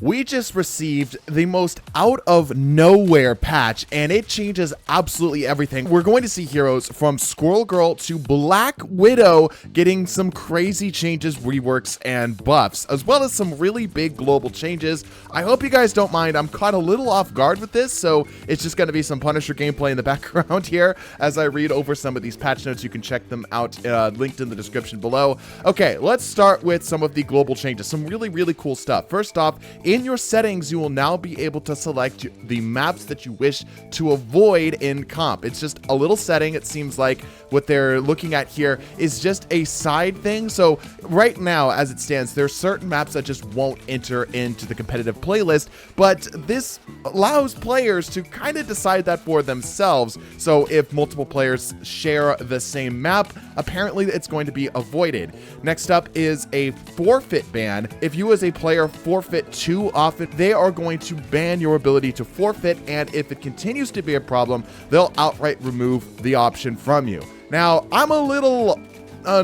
We just received the most out of nowhere patch, and it changes absolutely everything. We're going to see heroes from Squirrel Girl to Black Widow getting some crazy changes, reworks, and buffs, as well as some really big global changes. I hope you guys don't mind. I'm caught a little off guard with this, so it's just going to be some Punisher gameplay in the background here as I read over some of these patch notes. You can check them out, linked in the description below. Okay, let's start with some of the global changes. Some really cool stuff. First off, in your settings, you will now be able to select the maps that you wish to avoid in comp. It's just a little setting. It seems like what they're looking at here is just a side thing. So right now, as it stands, there's certain maps that just won't enter into the competitive playlist, but this allows players to kind of decide that for themselves. So if multiple players share the same map, apparently it's going to be avoided. Next up is a forfeit ban. If you as a player forfeit too often, they are going to ban your ability to forfeit, and if it continues to be a problem, they'll outright remove the option from you. Now, I'm a little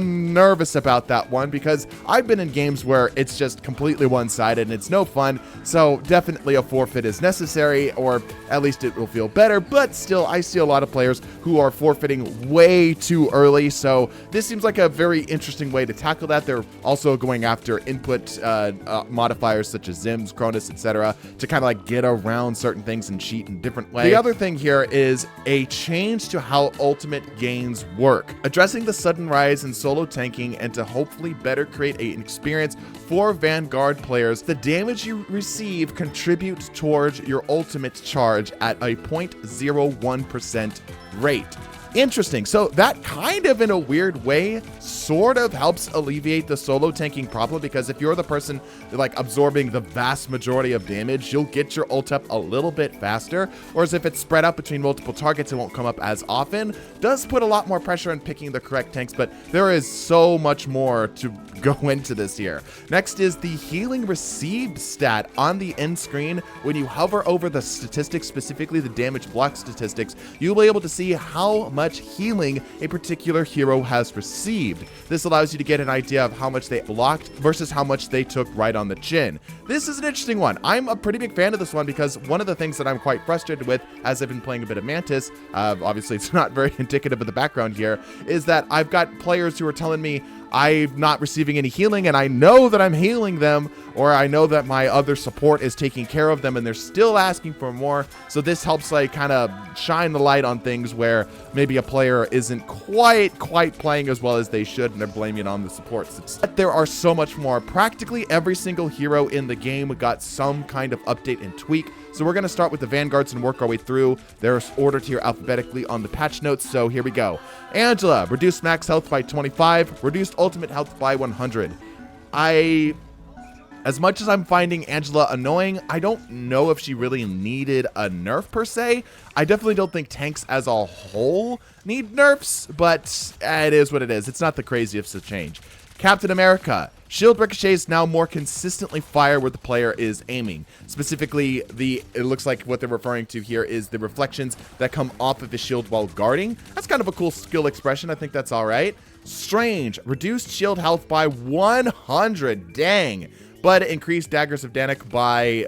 nervous about that one because I've been in games where it's just completely one-sided and it's no fun, so definitely a forfeit is necessary, or at least it will feel better. But still, I see a lot of players who are forfeiting way too early, so this seems like a very interesting way to tackle that. They're also going after input modifiers such as Zims, Cronus, etc. to kind of like get around certain things and cheat in different ways. The other thing here is a change to how ultimate gains work, addressing the sudden rise in solo tanking and to hopefully better create an experience for Vanguard players. The damage you receive contributes towards your ultimate charge at a 0.01% rate. Interesting. So that kind of, in a weird way, sort of helps alleviate the solo tanking problem, because if you're the person like absorbing the vast majority of damage, you'll get your ult up a little bit faster. Whereas if it's spread out between multiple targets, it won't come up as often. Does put a lot more pressure on picking the correct tanks, but there is so much more to go into this here. Next is the healing received stat on the end screen. When you hover over the statistics, specifically the damage block statistics, you'll be able to see how much healing a particular hero has received. This allows you to get an idea of how much they blocked versus how much they took right on the chin. This is an interesting one. I'm a pretty big fan of this one because one of the things that I'm quite frustrated with as I've been playing a bit of Mantis, obviously it's not very indicative of the background here, is that I've got players who are telling me I'm not receiving any healing, and I know that I'm healing them, or I know that my other support is taking care of them, and they're still asking for more. So this helps like kind of shine the light on things where maybe a player isn't quite playing as well as they should, and they're blaming it on the supports. But there are so much more. Practically every single hero in the game got some kind of update and tweak. So we're going to start with the Vanguards and work our way through. They're ordered here alphabetically on the patch notes, so here we go. Angela, reduced max health by 25, reduced ultimate health by 100. As much as I'm finding Angela annoying, I don't know if she really needed a nerf per se. I definitely don't think tanks as a whole need nerfs, but it is what it is. It's not the craziest of change. Captain America. Shield ricochets now more consistently fire where the player is aiming. Specifically, it looks like what they're referring to here is the reflections that come off of his shield while guarding. That's kind of a cool skill expression. I think that's all right. Strange. Reduced shield health by 100. Dang. But increased daggers of Danik by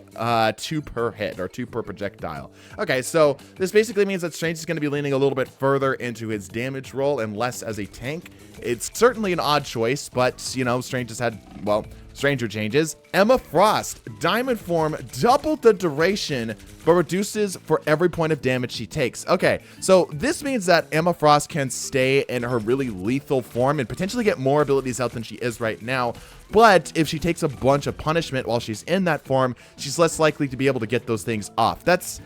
2 per hit, or 2 per projectile. Okay, so this basically means that Strange is going to be leaning a little bit further into his damage role and less as a tank. It's certainly an odd choice, but, you know, Strange has had, well, stranger changes. Emma Frost, Diamond form, doubled the duration, but reduces for every point of damage she takes. Okay, so this means that Emma Frost can stay in her really lethal form and potentially get more abilities out than she is right now. But if she takes a bunch of punishment while she's in that form, she's less likely to be able to get those things off. That's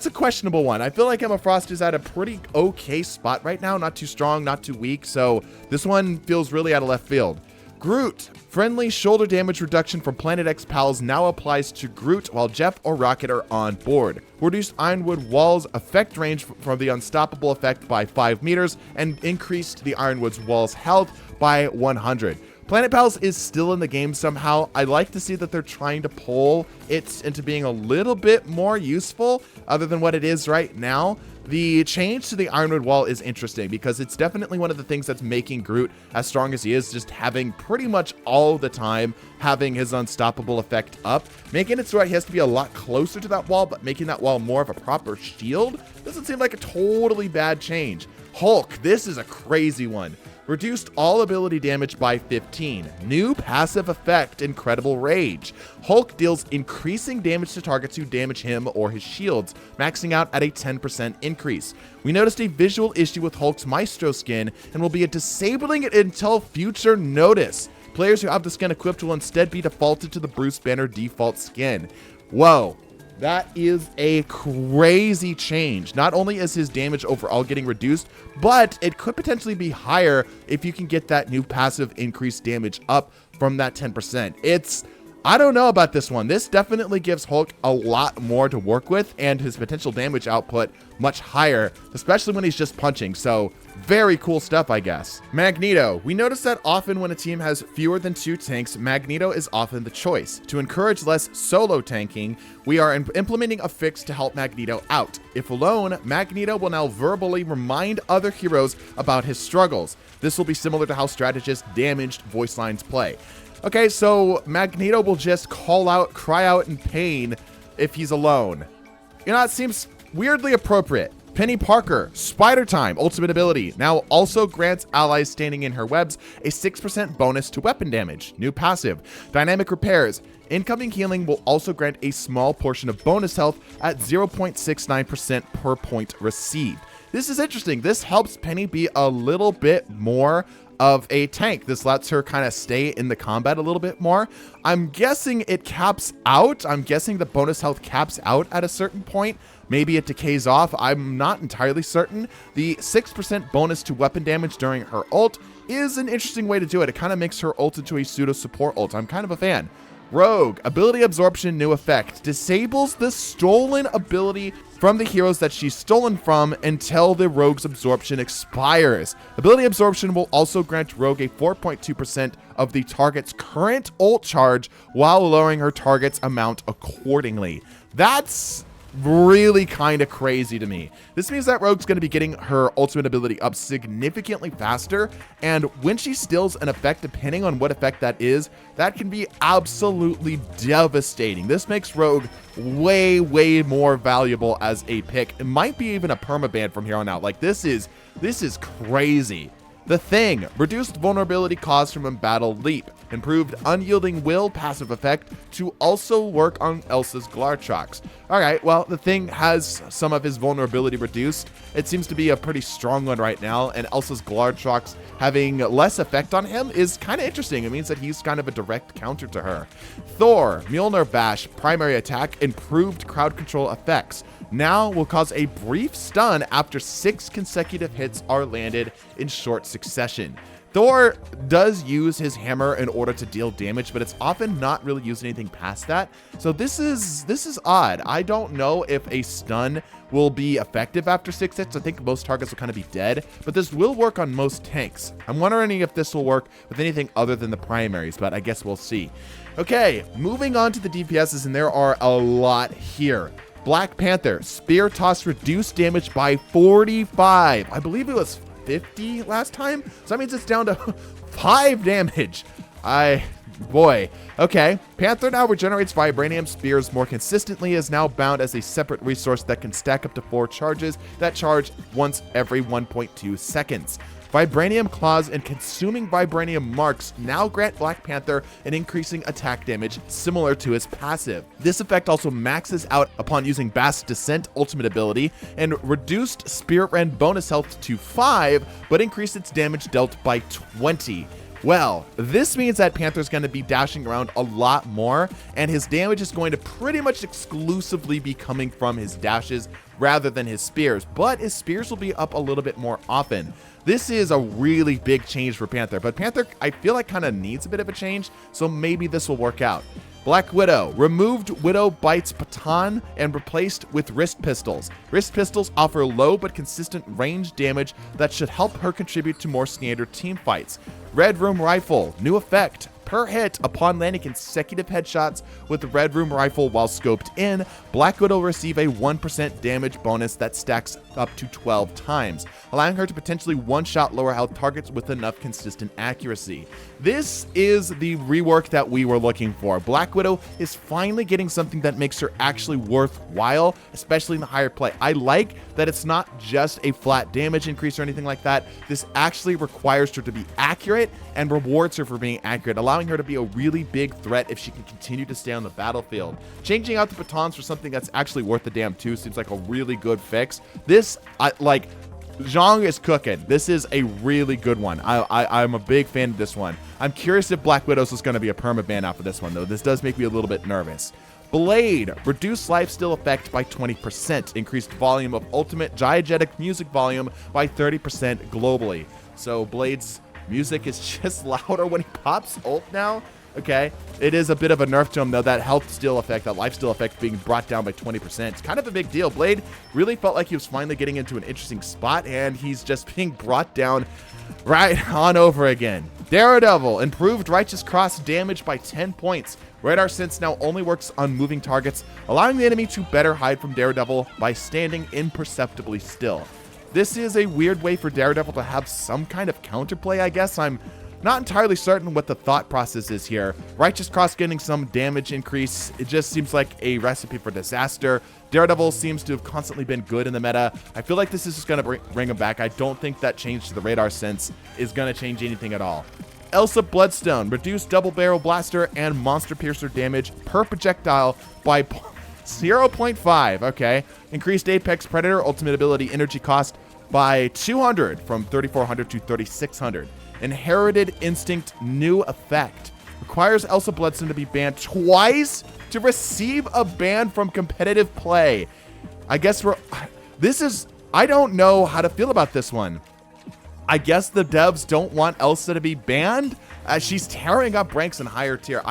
a questionable one. I feel like Emma Frost is at a pretty okay spot right now. Not too strong, not too weak. So this one feels really out of left field. Groot. Friendly shoulder damage reduction from Planet X pals now applies to Groot while Jeff or Rocket are on board. Reduced Ironwood Wall's effect range from the Unstoppable effect by 5 meters and increased the Ironwood's Wall's health by 100. Planet Pals is still in the game somehow. I like to see that they're trying to pull it into being a little bit more useful other than what it is right now. The change to the Ironwood wall is interesting because it's definitely one of the things that's making Groot as strong as he is, just having pretty much all the time having his unstoppable effect up, making it so he has to be a lot closer to that wall, but making that wall more of a proper shield doesn't seem like a totally bad change. Hulk, this is a crazy one. Reduced all ability damage by 15. New passive effect, Incredible Rage. Hulk deals increasing damage to targets who damage him or his shields, maxing out at a 10% increase. We noticed a visual issue with Hulk's Maestro skin and will be disabling it until future notice. Players who have the skin equipped will instead be defaulted to the Bruce Banner default skin. Whoa. That is a crazy change. Not only is his damage overall getting reduced, but it could potentially be higher if you can get that new passive increased damage up from that 10%. I don't know about this one. This definitely gives Hulk a lot more to work with and his potential damage output much higher, especially when he's just punching. So very cool stuff, I guess. Magneto. We notice that often when a team has fewer than 2 tanks, Magneto is often the choice. To encourage less solo tanking, we are implementing a fix to help Magneto out. If alone, Magneto will now verbally remind other heroes about his struggles. This will be similar to how strategists damaged voice lines play. Okay, so Magneto will just cry out in pain if he's alone. You know, it seems weirdly appropriate. Penny Parker, Spider Time, ultimate ability, now also grants allies standing in her webs a 6% bonus to weapon damage. New passive, Dynamic Repairs. Incoming healing will also grant a small portion of bonus health at 0.69% per point received. This is interesting. This helps Penny be a little bit more of a tank. This lets her kind of stay in the combat a little bit more. I'm guessing it caps out. I'm guessing the bonus health caps out at a certain point. Maybe it decays off. I'm not entirely certain. The 6% bonus to weapon damage during her ult is an interesting way to do it. It kind of makes her ult into a pseudo support ult. I'm kind of a fan. Rogue, ability absorption, new effect. Disables the stolen ability from the heroes that she's stolen from until the Rogue's absorption expires. Ability absorption will also grant Rogue a 4.2% of the target's current ult charge while lowering her target's amount accordingly. That's really kind of crazy to me. This means that Rogue's going to be getting her ultimate ability up significantly faster, and when she steals an effect, depending on what effect that is, that can be absolutely devastating. This makes Rogue way more valuable as a pick. It might be even a permaban from here on out. Like, this is crazy. The Thing, reduced vulnerability caused from embattled leap, improved unyielding will passive effect to also work on Elsa's Glartrox. Alright, well, the Thing has some of his vulnerability reduced. It seems to be a pretty strong one right now, and Elsa's Glartrox having less effect on him is kind of interesting. It means that he's kind of a direct counter to her. Thor, Mjolnir Bash, primary attack, improved crowd control effects. Now will cause a brief stun after 6 consecutive hits are landed in short succession. Thor does use his hammer in order to deal damage, but it's often not really using anything past that. So this is odd. I don't know if a stun will be effective after 6 hits. I think most targets will kind of be dead, but this will work on most tanks. I'm wondering if this will work with anything other than the primaries, but I guess we'll see. Okay, moving on to the DPSs, and there are a lot here. Black Panther, Spear Toss reduced damage by 45. I believe it was 50 last time, so that means it's down to 5 damage. Boy. Okay, Panther now regenerates Vibranium Spears more consistently, is now bound as a separate resource that can stack up to 4 charges that charge once every 1.2 seconds. Vibranium Claws and Consuming Vibranium Marks now grant Black Panther an increasing attack damage similar to his passive. This effect also maxes out upon using Bast's Descent ultimate ability and reduced Spirit Rend bonus health to 5, but increased its damage dealt by 20. Well, this means that Panther's going to be dashing around a lot more, and his damage is going to pretty much exclusively be coming from his dashes rather than his spears, but his spears will be up a little bit more often. This is a really big change for Panther, but Panther, I feel like, kind of needs a bit of a change, so maybe this will work out. Black Widow removed Widow Bite's baton and replaced with wrist pistols. Wrist pistols offer low but consistent range damage that should help her contribute to more standard team fights. Red Room Rifle, new effect. Per hit, upon landing consecutive headshots with the Red Room Rifle while scoped in, Black Widow will receive a 1% damage bonus that stacks up to 12 times, allowing her to potentially one-shot lower health targets with enough consistent accuracy. This is the rework that we were looking for. Black Widow is finally getting something that makes her actually worthwhile, especially in the higher play. I like that it's not just a flat damage increase or anything like that. This actually requires her to be accurate and rewards her for being accurate, allowing her to be a really big threat if she can continue to stay on the battlefield. Changing out the batons for something that's actually worth the damn too seems like a really good fix. This, Zhang is cooking. This is a really good one. I'm a big fan of this one. I'm curious if Black Widow's is going to be a permaban after this one, though. This does make me a little bit nervous. Blade, reduced lifesteal effect by 20%, increased volume of ultimate diegetic music volume by 30% globally. So Blade's music is just louder when he pops ult now. Okay, it is a bit of a nerf to him, though. That health steal effect, that life steal effect being brought down by 20%. It's kind of a big deal. Blade really felt like he was finally getting into an interesting spot, and he's just being brought down right on over again. Daredevil, improved Righteous Cross damage by 10 points. Radar Sense now only works on moving targets, allowing the enemy to better hide from Daredevil by standing imperceptibly still. This is a weird way for Daredevil to have some kind of counterplay, I guess. I'm not entirely certain what the thought process is here. Righteous Cross getting some damage increase, it just seems like a recipe for disaster. Daredevil seems to have constantly been good in the meta. I feel like this is just going to bring him back. I don't think that change to the Radar Sense is going to change anything at all. Elsa Bloodstone, reduced double barrel blaster and monster piercer damage per projectile by 0.5. Okay. Increased Apex Predator ultimate ability energy cost by 200 from 3,400 to 3,600. Inherited Instinct new effect. Requires Elsa Bloodstone to be banned twice to receive a ban from competitive play. I guess I don't know how to feel about this one. I guess the devs don't want Elsa to be banned. She's tearing up ranks in higher tier.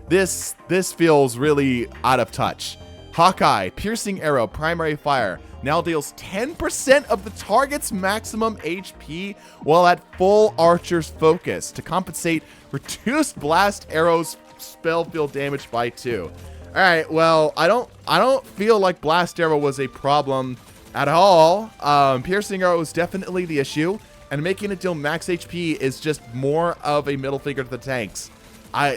This feels really out of touch. Hawkeye, piercing arrow, primary fire, now deals 10% of the target's maximum HP while at full archer's focus to compensate reduced blast arrows spell field damage by 2. All right, well, I don't feel like blast arrow was a problem at all. Piercing arrow is definitely the issue, and making it deal max HP is just more of a middle finger to the tanks.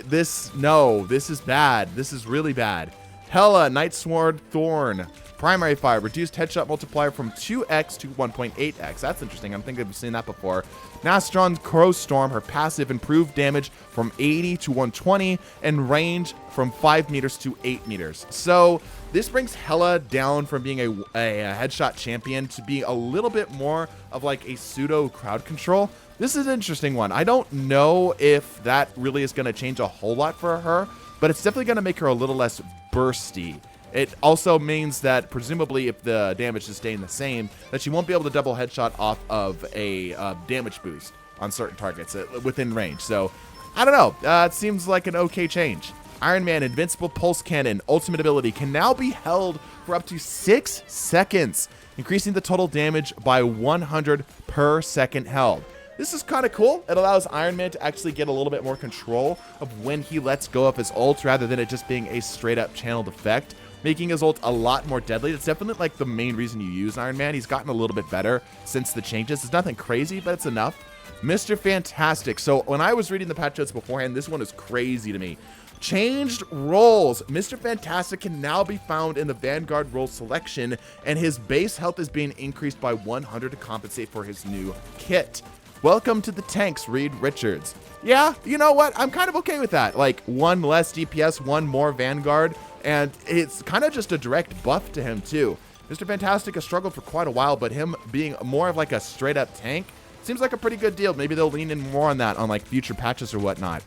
This is bad. This is really bad. Hela, Night Sword Thorn, primary fire, reduced headshot multiplier from 2x to 1.8x. That's interesting. I think I've seen that before. Nastron's Crow Storm, her passive, improved damage from 80 to 120 and range from 5 meters to 8 meters. So this brings Hela down from being a headshot champion to be a little bit more of like a pseudo crowd control. This is an interesting one. I don't know if that really is going to change a whole lot for her, but it's definitely going to make her a little less bursty. It also means that presumably if the damage is staying the same, that she won't be able to double headshot off of a damage boost on certain targets within range. So I don't know. It seems like an okay change. Iron Man Invincible Pulse Cannon ultimate ability can now be held for up to 6 seconds, increasing the total damage by 100 per second held. This is kind of cool. It allows Iron Man to actually get a little bit more control of when he lets go of his ult rather than it just being a straight up channeled effect, making his ult a lot more deadly. It's definitely like the main reason you use Iron Man. He's gotten a little bit better since the changes. It's nothing crazy, but it's enough. Mr. Fantastic. So when I was reading the patch notes beforehand, this one is crazy to me. Changed roles. Mr. Fantastic can now be found in the Vanguard role selection, and his base health is being increased by 100 to compensate for his new kit. Welcome to the tanks, Reed Richards. Yeah, you know what? I'm kind of okay with that. Like, 1 less DPS, 1 more Vanguard, and it's kind of just a direct buff to him, too. Mr. Fantastic has struggled for quite a while, but him being more of like a straight-up tank seems like a pretty good deal. Maybe they'll lean in more on that on like future patches or whatnot.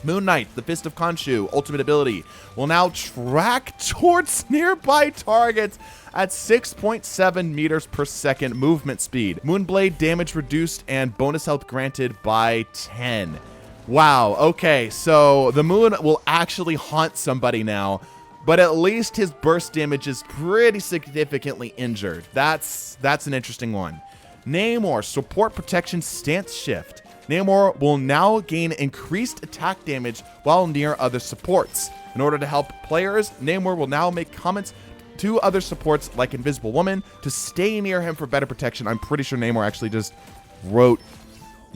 Moon Knight, the Fist of Khonshu, ultimate ability, will now track towards nearby targets at 6.7 meters per second movement speed. Moonblade damage reduced and bonus health granted by 10. Wow, okay, so the moon will actually haunt somebody now, but at least his burst damage is pretty significantly injured. That's an interesting one. Namor, support protection stance shift. Namor will now gain increased attack damage while near other supports. In order to help players, Namor will now make comments to other supports like Invisible Woman to stay near him for better protection. I'm pretty sure Namor actually just wrote,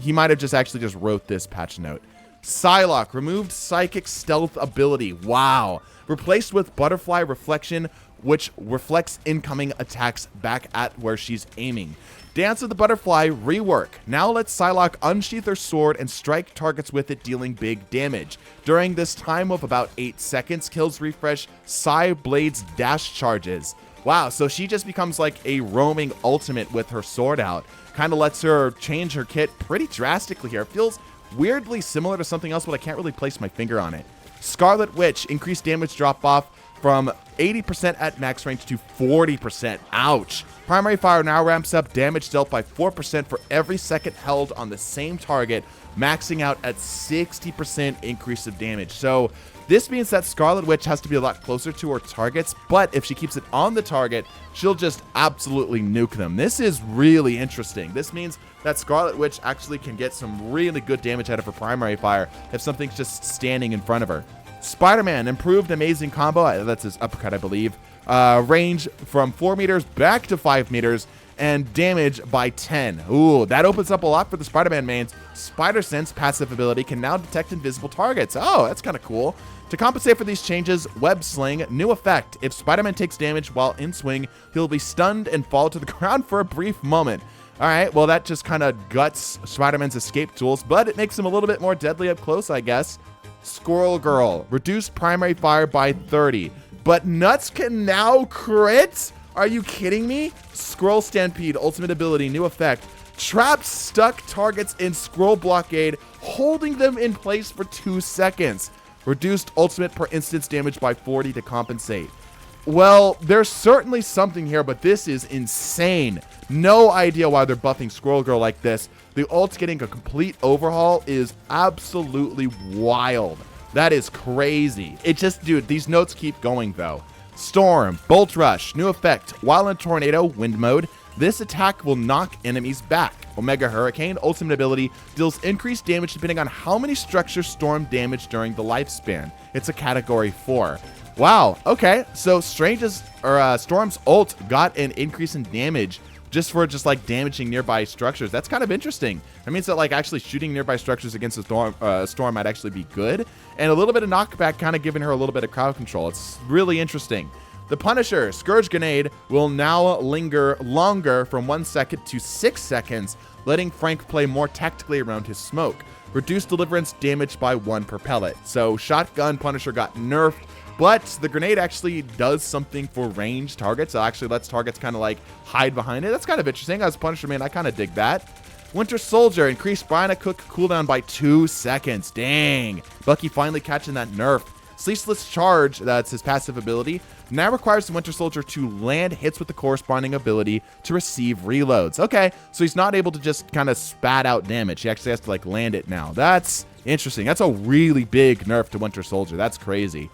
he might have just actually just wrote this patch note. Psylocke, removed psychic stealth ability. Wow. Replaced with butterfly reflection, which reflects incoming attacks back at where she's aiming. Dance of the Butterfly rework. Now let Psylocke unsheath her sword and strike targets with it, dealing big damage. During this time of about 8 seconds, kills refresh Psy Blade's dash charges. Wow, so she just becomes like a roaming ultimate with her sword out. Kind of lets her change her kit pretty drastically here. It feels weirdly similar to something else, but I can't really place my finger on it. Scarlet Witch, increased damage drop off from 80% at max range to 40%. Ouch. Primary fire now ramps up damage dealt by 4% for every second held on the same target, maxing out at 60% increase of damage. So this means that Scarlet Witch has to be a lot closer to her targets, but if she keeps it on the target, she'll just absolutely nuke them. This is really interesting. This means that Scarlet Witch actually can get some really good damage out of her primary fire if something's just standing in front of her. Spider-Man, improved amazing combo, that's his uppercut I believe, range from 4 meters back to 5 meters, and damage by 10. Ooh, that opens up a lot for the Spider-Man mains. Spider Sense passive ability can now detect invisible targets. Oh, that's kind of cool. To compensate for these changes, Web Sling, new effect. If Spider-Man takes damage while in swing, he'll be stunned and fall to the ground for a brief moment. All right, well, that just kind of guts Spider-Man's escape tools, but it makes him a little bit more deadly up close, I guess. Squirrel Girl, reduced primary fire by 30, but Nuts can now crit? Are you kidding me? Scroll Stampede, ultimate ability, new effect. Traps stuck targets in scroll blockade, holding them in place for 2 seconds. Reduced ultimate per instance damage by 40 to compensate. Well, there's certainly something here, but this is insane. No idea why they're buffing Squirrel Girl like this. The ult getting a complete overhaul is absolutely wild. That is crazy. It just, dude, these notes keep going though. Storm, Bolt Rush, new effect. While in Tornado, wind mode, this attack will knock enemies back. Omega Hurricane, ultimate ability, deals increased damage depending on how many structures Storm damage during the lifespan. It's a category 4. Wow, okay, so Storm's ult got an increase in damage just for like damaging nearby structures. That's kind of interesting. That means that like actually shooting nearby structures against a storm might actually be good. And a little bit of knockback kind of giving her a little bit of crowd control. It's really interesting. The Punisher, Scourge Grenade, will now linger longer from 1 second to 6 seconds, letting Frank play more tactically around his smoke. Reduced deliverance damage by 1 per pellet. So Shotgun Punisher got nerfed, but the grenade actually does something for ranged targets. It actually lets targets kind of like hide behind it. That's kind of interesting. As Punisher main, I kind of dig that. Winter Soldier, increased Brian Cook cooldown by 2 seconds. Dang. Bucky finally catching that nerf. Ceaseless Charge, that's his passive ability, now requires the Winter Soldier to land hits with the corresponding ability to receive reloads. Okay, so he's not able to just kind of spat out damage. He actually has to like land it now. That's interesting. That's a really big nerf to Winter Soldier. That's crazy.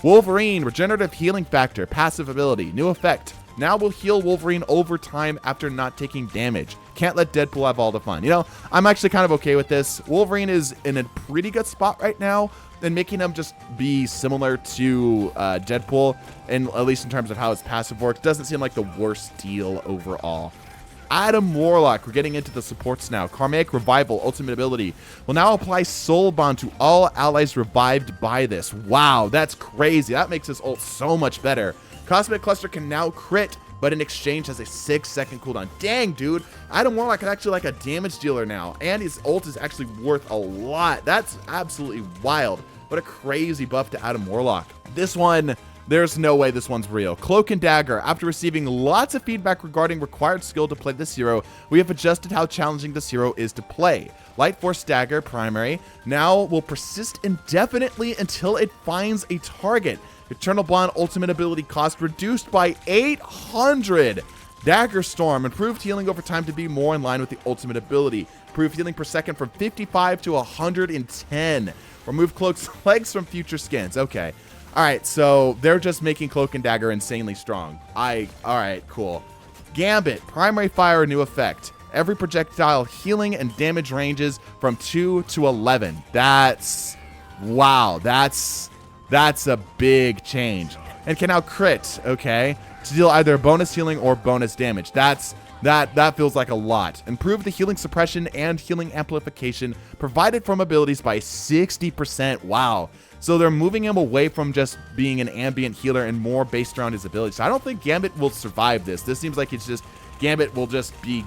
Wolverine, regenerative healing factor, passive ability, new effect. Now will heal Wolverine over time after not taking damage. Can't let Deadpool have all the fun. You know, I'm actually kind of okay with this. Wolverine is in a pretty good spot right now, and making him just be similar to Deadpool, and at least in terms of how his passive works, doesn't seem like the worst deal overall. Adam Warlock, we're getting into the supports now. Karmic Revival, ultimate ability, will now apply Soul Bond to all allies revived by this. Wow, that's crazy. That makes his ult so much better. Cosmic Cluster can now crit, but in exchange has a 6-second cooldown. Dang, dude. Adam Warlock is actually like a damage dealer now, and his ult is actually worth a lot. That's absolutely wild. What a crazy buff to Adam Warlock. This one, there's no way this one's real. Cloak and Dagger. After receiving lots of feedback regarding required skill to play this hero, we have adjusted how challenging this hero is to play. Light Force Dagger, primary, now will persist indefinitely until it finds a target. Eternal Blonde ultimate ability cost reduced by 800. Dagger Storm, improved healing over time to be more in line with the ultimate ability. Improved healing per second from 55 to 110. Remove Cloak's legs from future skins. Okay. Alright, so they're just making Cloak and Dagger insanely strong. Alright, cool. Gambit, primary fire, new effect. Every projectile healing and damage ranges from 2 to 11. Wow, that's a big change. And can now crit, okay, to deal either bonus healing or bonus damage. That feels like a lot. Improve the healing suppression and healing amplification provided from abilities by 60%. Wow. So they're moving him away from just being an ambient healer and more based around his abilities. So I don't think Gambit will survive this. This seems like Gambit will just be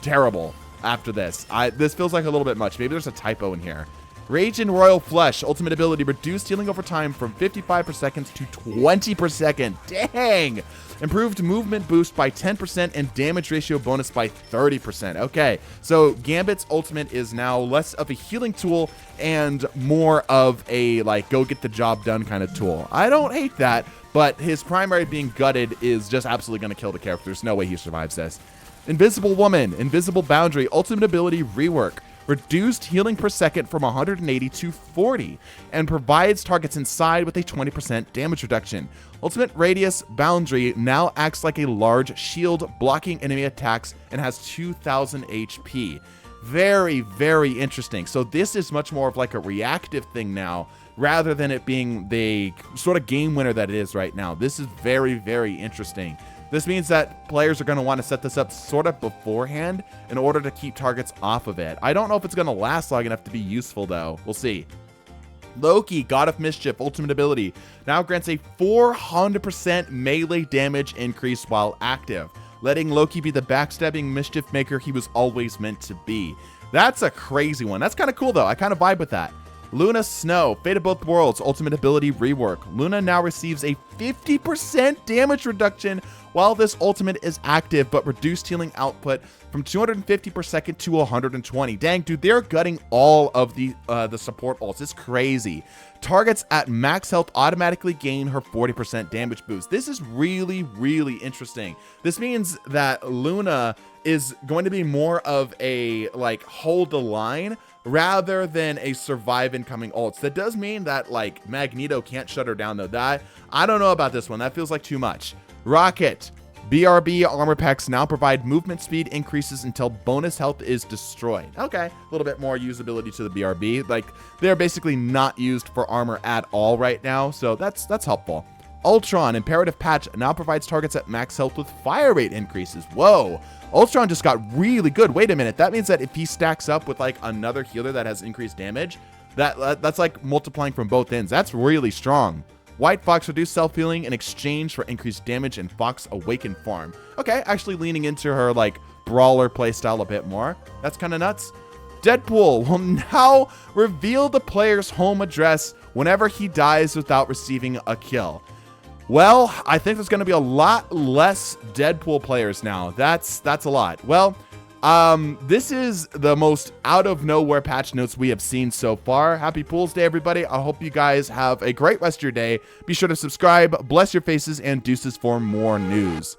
terrible after this. This feels like a little bit much. Maybe there's a typo in here. Rage in Royal Flesh, ultimate ability, reduced healing over time from 55 per second to 20 per second. Dang! Improved movement boost by 10% and damage ratio bonus by 30%. Okay, so Gambit's ultimate is now less of a healing tool and more of a, like, go get the job done kind of tool. I don't hate that, but his primary being gutted is just absolutely going to kill the character. There's no way he survives this. Invisible Woman, Invisible Boundary, ultimate ability, rework. Reduced healing per second from 180 to 40, and provides targets inside with a 20% damage reduction. Ultimate Radius Boundary now acts like a large shield, blocking enemy attacks, and has 2,000 HP. Very, very interesting. So this is much more of like a reactive thing now, rather than it being the sort of game winner that it is right now. This is very, very interesting. This means that players are going to want to set this up sort of beforehand in order to keep targets off of it. I don't know if it's going to last long enough to be useful, though. We'll see. Loki, God of Mischief, ultimate ability, now grants a 400% melee damage increase while active, letting Loki be the backstabbing mischief maker he was always meant to be. That's a crazy one. That's kind of cool, though. I kind of vibe with that. Luna Snow, Fate of Both Worlds, ultimate ability rework. Luna now receives a 50% damage reduction while this ultimate is active, but reduced healing output from 250 per second to 120. Dang, dude, they're gutting all of the support ults. It's crazy. Targets at max health automatically gain her 40% damage boost. This is really, really interesting. This means that Luna is going to be more of a, like, hold the line rather than a survive incoming ults. That does mean that, like, Magneto can't shut her down, though. I don't know about this one. That feels like too much. Rocket. BRB armor packs now provide movement speed increases until bonus health is destroyed. Okay, a little bit more usability to the BRB. Like, they're basically not used for armor at all right now, so that's helpful. Ultron, Imperative Patch, now provides targets at max health with fire rate increases. Whoa, Ultron just got really good. Wait a minute, that means that if he stacks up with, like, another healer that has increased damage, that's like multiplying from both ends. That's really strong. White Fox, reduced self-healing in exchange for increased damage in Fox Awakened farm. Okay, actually leaning into her, like, brawler playstyle a bit more. That's kind of nuts. Deadpool will now reveal the player's home address whenever he dies without receiving a kill. Well, I think there's going to be a lot less Deadpool players now. That's a lot. Well, this is the most out of nowhere patch notes we have seen so far. Happy Pools Day, everybody. I hope you guys have a great rest of your day. Be sure to subscribe, bless your faces, and deuces for more news.